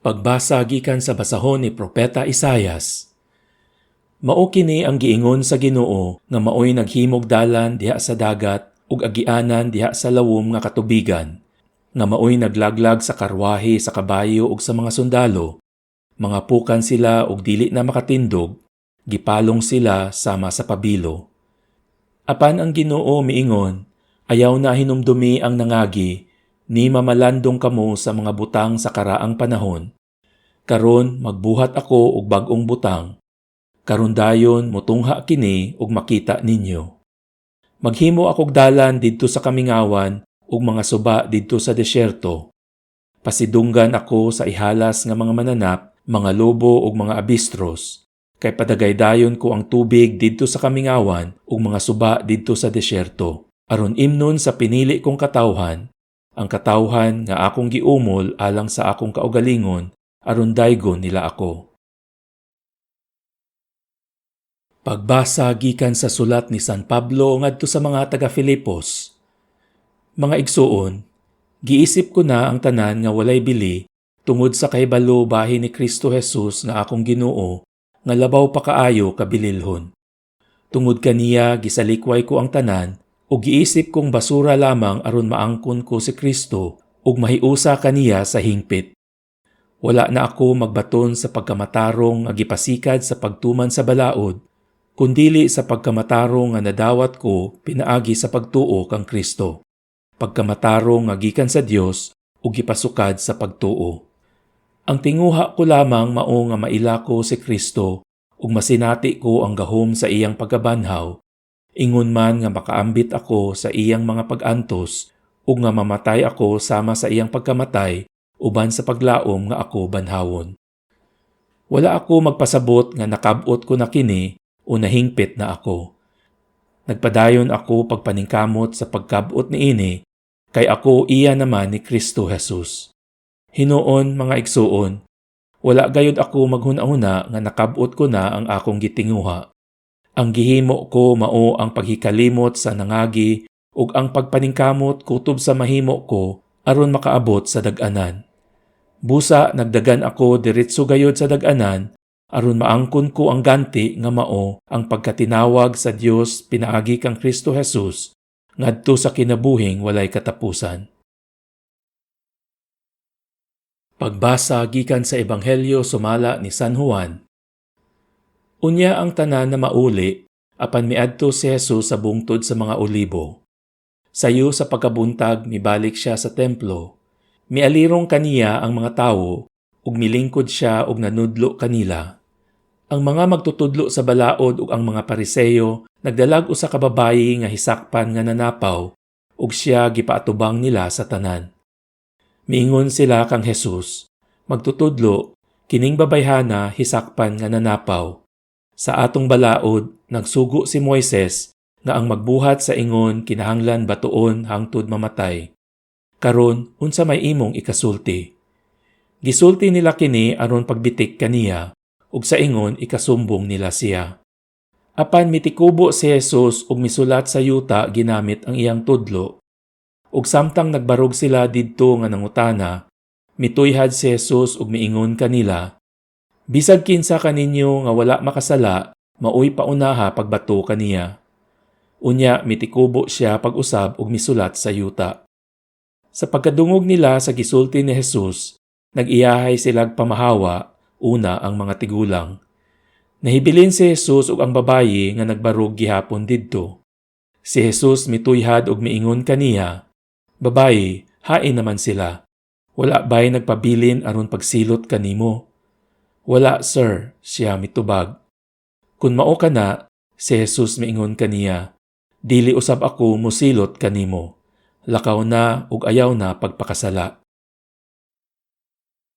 Pagbasa gikan sa basahon ni Propeta Isayas. Mao kini ang giingon sa Ginoo nga maoy naghimog dalan diha sa dagat ug agianan diha sa lawom nga katubigan, nga maoy naglaglag sa karwahe sa kabayo ug sa mga sundalo, mga pukan sila ug dili na makatindog, gipalong sila sama sa pabilo. Apan ang Ginoo miingon, ayaw na hinumdumi ang nangagi, ni mamalandong kamo sa mga butang sa karaang panahon. Karon magbuhat ako og bag-ong butang. Karon dayon motungha kini ug makita ninyo. Maghimo akog dalan didto sa kamingawan ug mga suba didto sa desyerto. Pasidunggan ako sa ihalas nga mga mananap, mga lobo ug mga abistros. Kay padagay dayon ko ang tubig didto sa kamingawan ug mga suba didto sa desyerto. Aron imnon sa pinili kong katawhan, ang katawhan nga akong giumol alang sa akong kaugalingon, aron daygon nila ako. Pagbasa gikan sa sulat ni San Pablo ngadto sa mga taga-Filipos. Mga igsuon, giisip ko na ang tanan nga walay bili tungod sa kahibalo bahin ni Kristo Jesus nga akong Ginoo, nga labaw pa kaayo kabililhon. Tungod kaniya gisalikway ko ang tanan ug giisip kong basura lamang aron maangkon ko si Kristo ug mahiusa kaniya sa hingpit. Wala na ako magbaton sa pagkamatarong nga gipasikad sa pagtuman sa balaod, kundili sa pagkamatarong nga nadawat ko pinaagi sa pagtuo kang Kristo. Pagkamatarong nga gikan sa Dios ug gipasukad sa pagtuo. Ang tinguha ko lamang mao nga maila ko si Kristo ug masinati ko ang gahom sa iyang pagkabanhaw, ingon man nga makaambit ako sa iyang mga pag-antos ug nga mamatay ako sama sa iyang pagkamatay uban sa paglaom nga ako banhawon. Wala ako magpasabot nga nakab-ot ko na kini o nahingpit na ako. Nagpadayon ako pagpaningkamot sa pagkab-ot niini, kay ako iya naman ni Kristo Jesus. Hinuon mga igsuon, wala gayud ako maghuna-huna nga nakab-ot ko na ang akong gitinguha. Ang gihimo ko mao ang paghikalimot sa nangagi ug ang pagpaningkamot kutob sa mahimo ko aron makaabot sa dag-anan. Busa nagdagan ako diretso gayud sa dag-anan aron maangkon ko ang ganti nga mao ang pagkatinawag sa Dios pinaagi kang Kristo Jesus ngadto sa kinabuhing walay katapusan. Pagbasa gikan sa Ebanghelyo sumala ni San Juan. Unya ang tanan na mauli apan miadto si Jesus sa bungtod sa mga olibo. Sayo sa pagkabuntag mibalik siya sa templo. Mialirong kaniya ang mga tawo ug milingkod siya ug nanudlo kanila. Ang mga magtutudlo sa balaod ug ang mga Pariseyo nagdalag usa ka babayi nga hisakpan nga nanapaw ug siya gipaatubang nila sa tanan. Miingon sila kang Jesus, magtutudlo, kining babayhana hisakpan nga nanapaw. Sa atong balaod nagsugo si Moises nga ang magbuhat sa ingon kinahanglan batuon hangtod mamatay. Karon unsa may imong ikasulti? Gisulti nila kini aron pagbitik kaniya ug sa ingon ikasumbong nila siya. Apan mitikubo si Jesus ug misulat sa yuta ginamit ang iyang tudlo. Ug samtang nagbarog sila didto nga nangutana, mituyhad si Jesus ug miingon kanila, bisag kinsa kaninyo nga wala makasala, maoy paunaha pagbato kaniya. Unya mitikubo siya pag-usab ug misulat sa yuta. Sa pagkadungog nila sa gisulti ni Jesus, nag-iyahay silag pamahawa, una ang mga tigulang. Nahibilin si Jesus ug ang babayi nga nagbarog gihapon didto. Si Jesus mituyhad ug miingon kaniya, babayi, hain naman sila. Wala ba'y nagpabilin aron pagsilot kanimo? Wala, sir, siya mitubag. Kun mao kana, si Jesus miingon kaniya, dili usab ako musilot kanimo. Lakaw na ug ayaw na pagpakasala.